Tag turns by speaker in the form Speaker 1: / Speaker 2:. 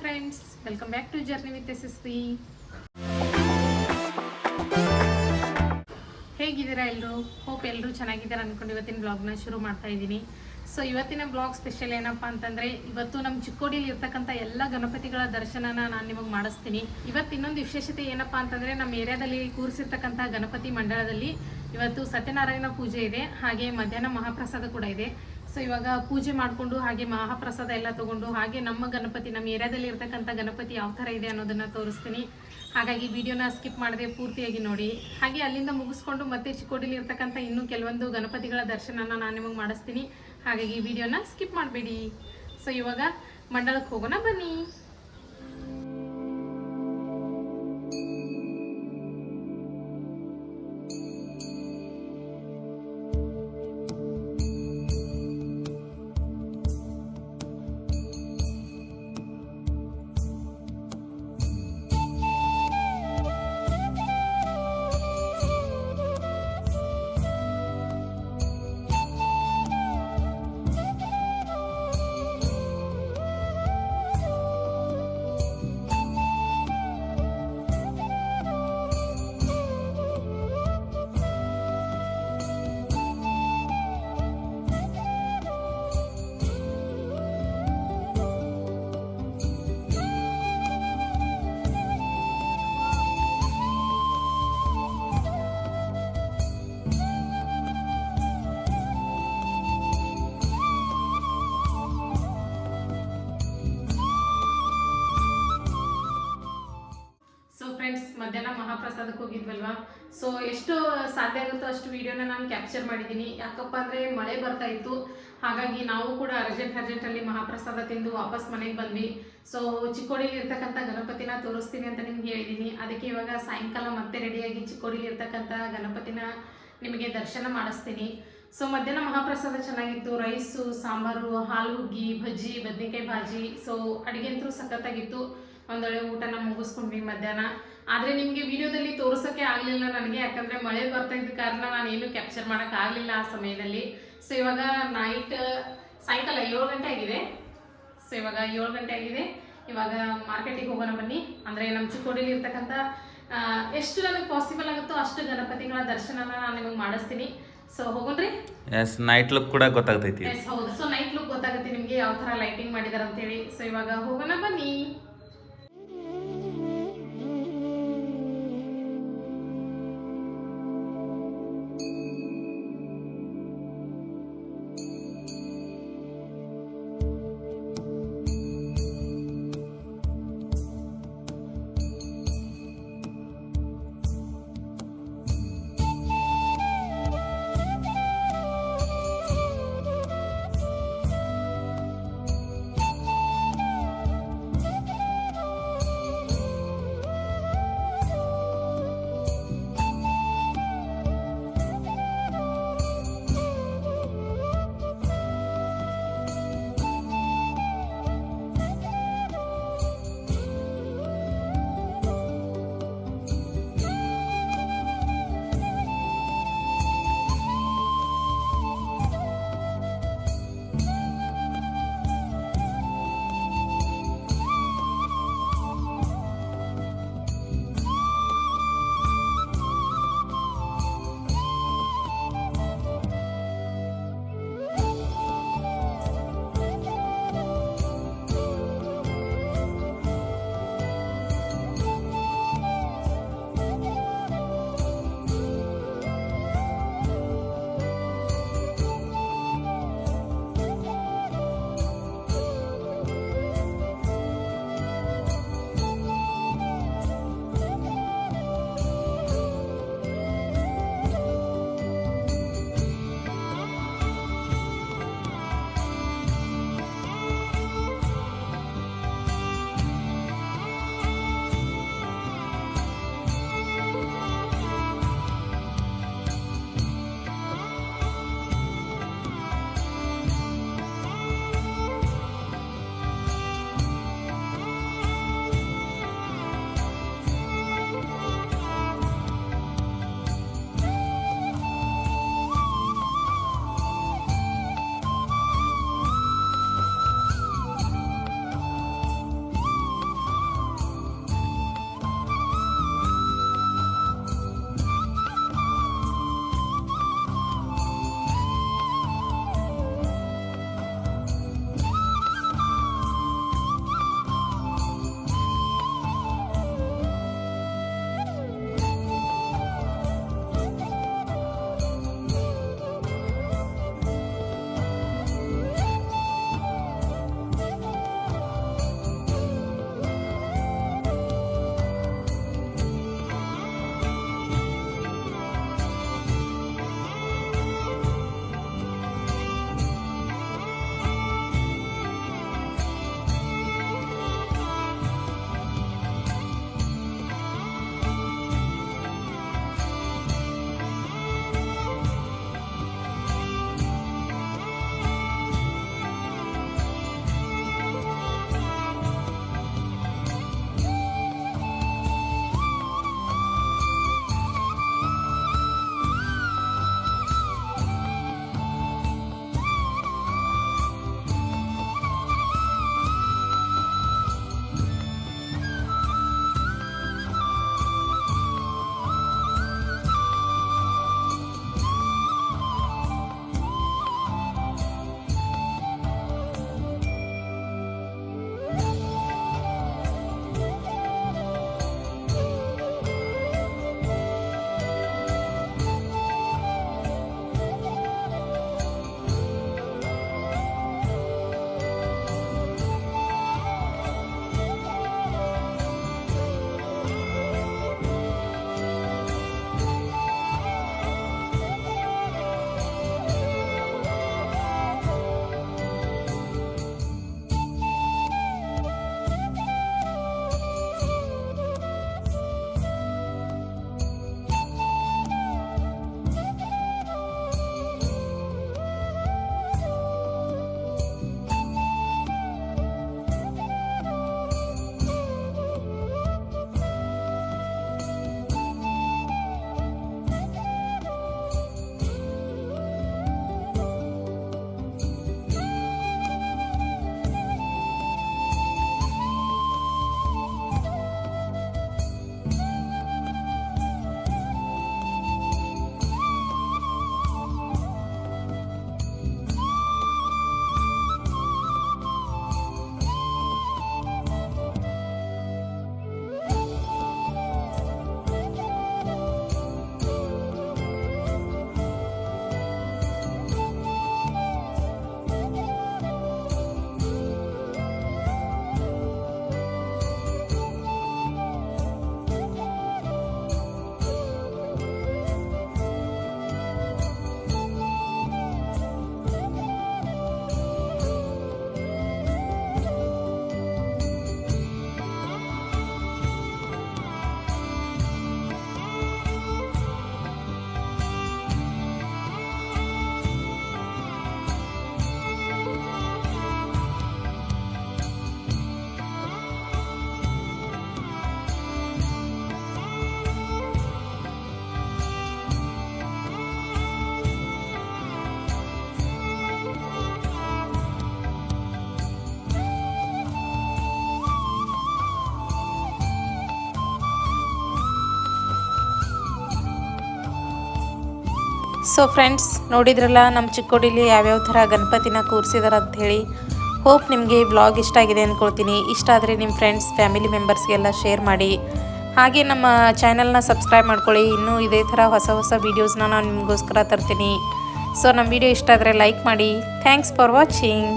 Speaker 1: Friends, welcome back to journey with Yashaswi. ಹೇಗಿದ್ದೀರಾ ಎಲ್ಲರೂ? Hope ಎಲ್ಲರೂ ಚೆನ್ನಾಗಿದ್ದಾರೆ ಅಂದ್ಕೊಂಡು ಇವತ್ತಿನ ಬ್ಲಾಗ್ನ ಶುರು ಮಾಡ್ತಾ ಇದ್ದೀನಿ. ಸೊ ಇವತ್ತಿನ ಬ್ಲಾಗ್ ಸ್ಪೆಷಲ್ ಏನಪ್ಪ ಅಂತಂದರೆ, ಇವತ್ತು ನಮ್ಮ ಚಿಕ್ಕೋಡಿಲಿ ಇರ್ತಕ್ಕಂಥ ಎಲ್ಲ ಗಣಪತಿಗಳ ದರ್ಶನನ ನಾನು ನಿಮಗೆ ಮಾಡಿಸ್ತೀನಿ. ಇವತ್ತು ಇನ್ನೊಂದು ವಿಶೇಷತೆ ಏನಪ್ಪ ಅಂತಂದರೆ, ನಮ್ಮ ಏರಿಯಾದಲ್ಲಿ ಕೂರಿಸಿರ್ತಕ್ಕಂಥ ಗಣಪತಿ ಮಂಡಳದಲ್ಲಿ ಇವತ್ತು ಸತ್ಯನಾರಾಯಣ ಪೂಜೆ ಇದೆ, ಹಾಗೆ ಮಧ್ಯಾಹ್ನ ಮಹಾಪ್ರಸಾದ ಕೂಡ ಇದೆ. ಸೊ ಇವಾಗ ಪೂಜೆ ಮಾಡಿಕೊಂಡು ಹಾಗೆ ಮಹಾಪ್ರಸಾದ ಎಲ್ಲ ತೊಗೊಂಡು ಹಾಗೆ ನಮ್ಮ ಗಣಪತಿ, ನಮ್ಮ ಏರಿಯಾದಲ್ಲಿ ಇರ್ತಕ್ಕಂಥ ಗಣಪತಿ ಯಾವ ಥರ ಇದೆ ಅನ್ನೋದನ್ನು ತೋರಿಸ್ತೀನಿ. ಹಾಗಾಗಿ ವಿಡಿಯೋನ ಸ್ಕಿಪ್ ಮಾಡದೆ ಪೂರ್ತಿಯಾಗಿ ನೋಡಿ. ಹಾಗೆ ಅಲ್ಲಿಂದ ಮುಗಿಸ್ಕೊಂಡು ಮತ್ತೆ ಚಿಕ್ಕೋಡಿಲಿ ಇರ್ತಕ್ಕಂಥ ಇನ್ನೂ ಕೆಲವೊಂದು ಗಣಪತಿಗಳ ದರ್ಶನನ ನಾನು ನಿಮಗೆ ಮಾಡಿಸ್ತೀನಿ. ಹಾಗಾಗಿ ವಿಡಿಯೋನ ಸ್ಕಿಪ್ ಮಾಡಬೇಡಿ. ಸೊ ಇವಾಗ ಮಂಡಳಕ್ಕೆ ಹೋಗೋಣ ಬನ್ನಿ. ಫ್ರೆಂಡ್ಸ್, ಮಧ್ಯಾಹ್ನ ಮಹಾಪ್ರಸಾದಕ್ಕೆ ಹೋಗಿದ್ವಲ್ವಾ. ಸೊ ಎಷ್ಟು ಸಾಧ್ಯ ಆಗುತ್ತೋ ಅಷ್ಟು ವಿಡಿಯೋನ ನಾನು ಕ್ಯಾಪ್ಚರ್ ಮಾಡಿದ್ದೀನಿ. ಯಾಕಪ್ಪ ಅಂದರೆ ಮಳೆ ಬರ್ತಾ ಇತ್ತು, ಹಾಗಾಗಿ ನಾವು ಕೂಡ ಅರ್ಜೆಂಟಲ್ಲಿ ಮಹಾಪ್ರಸಾದ ತಿಂದು ವಾಪಸ್ ಮನೆಗೆ ಬಂದ್ವಿ. ಸೊ ಚಿಕ್ಕೋಡಿಲಿ ಇರ್ತಕ್ಕಂಥ ಗಣಪತಿನ ತೋರಿಸ್ತೀನಿ ಅಂತ ನಿಮ್ಗೆ ಹೇಳಿದ್ದೀನಿ. ಅದಕ್ಕೆ ಇವಾಗ ಸಾಯಂಕಾಲ ಮತ್ತೆ ರೆಡಿಯಾಗಿ ಚಿಕ್ಕೋಡಿಲಿ ಇರ್ತಕ್ಕಂಥ ಗಣಪತಿನ ನಿಮಗೆ ದರ್ಶನ ಮಾಡಿಸ್ತೀನಿ. ಸೊ ಮಧ್ಯಾಹ್ನ ಮಹಾಪ್ರಸಾದ ಚೆನ್ನಾಗಿತ್ತು. ರೈಸು, ಸಾಂಬಾರು, ಹಾಲು ಹುಗ್ಗಿ, ಬಜ್ಜಿ, ಬದನೆಕಾಯಿ ಭಾಜಿ. ಸೊ ಅಡುಗೆ ಅಂತೂ ಸಖತ್ತಾಗಿತ್ತು. ಒಂದೊಳ್ಳೆ ಊಟನ ಮುಗಿಸ್ಕೊಂಡ್ವಿ ಮಧ್ಯಾಹ್ನ. ಆದರೆ ನಿಮಗೆ ವಿಡಿಯೋದಲ್ಲಿ ತೋರಿಸೋಕ್ಕೆ ಆಗಲಿಲ್ಲ ನನಗೆ, ಯಾಕಂದರೆ ಮಳೆ ಬರ್ತಾ ಇದ್ದ ಕಾರಣ ನಾನು ಏನು ಕ್ಯಾಪ್ಚರ್ ಮಾಡೋಕ್ಕಾಗಲಿಲ್ಲ ಆ ಸಮಯದಲ್ಲಿ. ಸೊ ಇವಾಗ ಸಾಯಂಕಾಲ 7 ಗಂಟೆ ಆಗಿದೆ. ಸೊ ಇವಾಗ 7 ಗಂಟೆ ಆಗಿದೆ. ಇವಾಗ ಮಾರ್ಕೆಟಿಗೆ ಹೋಗೋಣ ಬನ್ನಿ. ಅಂದರೆ ನಮ್ಮ ಚಿಕ್ಕೋಡಿಲಿ ಇರ್ತಕ್ಕಂಥ ಎಷ್ಟು ನನಗೆ ಪಾಸಿಬಲ್ ಆಗುತ್ತೋ ಅಷ್ಟು ಗಣಪತಿಗಳ ದರ್ಶನನ ನಾನು ನಿಮಗೆ ಮಾಡಿಸ್ತೀನಿ. ಸೊ ಹೋಗೋಣ್ರಿ.
Speaker 2: ಎಸ್, ನೈಟ್ ಲುಕ್ ಕೂಡ ಗೊತ್ತಾಗ್ತೈತಿ.
Speaker 1: ಎಸ್ ಹೌದು. ಸೊ ನೈಟ್ ಲುಕ್ ಗೊತ್ತಾಗುತ್ತೆ ನಿಮಗೆ ಯಾವ ಥರ ಲೈಟಿಂಗ್ ಮಾಡಿದಾರೆ ಅಂತೇಳಿ. ಸೊ ಇವಾಗ ಹೋಗೋಣ ಬನ್ನಿ.
Speaker 3: ಸೊ ಫ್ರೆಂಡ್ಸ್ ನೋಡಿದ್ರಲ್ಲ ನಮ್ಮ ಚಿಕ್ಕೋಡಿಲಿ ಯಾವ್ಯಾವ ಥರ ಗಣಪತಿನ ಕೂರಿಸಿದಾರೆ ಅಂಥೇಳಿ. ಹೋಪ್ ನಿಮಗೆ ವ್ಲಾಗ್ ಇಷ್ಟ ಆಗಿದೆ ಅಂದ್ಕೊಳ್ತೀನಿ. ಇಷ್ಟ ಆದರೆ ನಿಮ್ಮ ಫ್ರೆಂಡ್ಸ್ ಫ್ಯಾಮಿಲಿ ಮೆಂಬರ್ಸ್ಗೆಲ್ಲ ಶೇರ್ ಮಾಡಿ. ಹಾಗೆ ನಮ್ಮ ಚಾನಲ್ನ ಸಬ್ಸ್ಕ್ರೈಬ್ ಮಾಡ್ಕೊಳ್ಳಿ. ಇನ್ನೂ ಇದೇ ಥರ ಹೊಸ ಹೊಸ ವೀಡಿಯೋಸ್ನ ನಾನು ನಿಮಗೋಸ್ಕರ ತರ್ತೀನಿ. ಸೊ ನಮ್ಮ ವಿಡಿಯೋ ಇಷ್ಟ ಆದರೆ ಲೈಕ್ ಮಾಡಿ. Thanks for watching.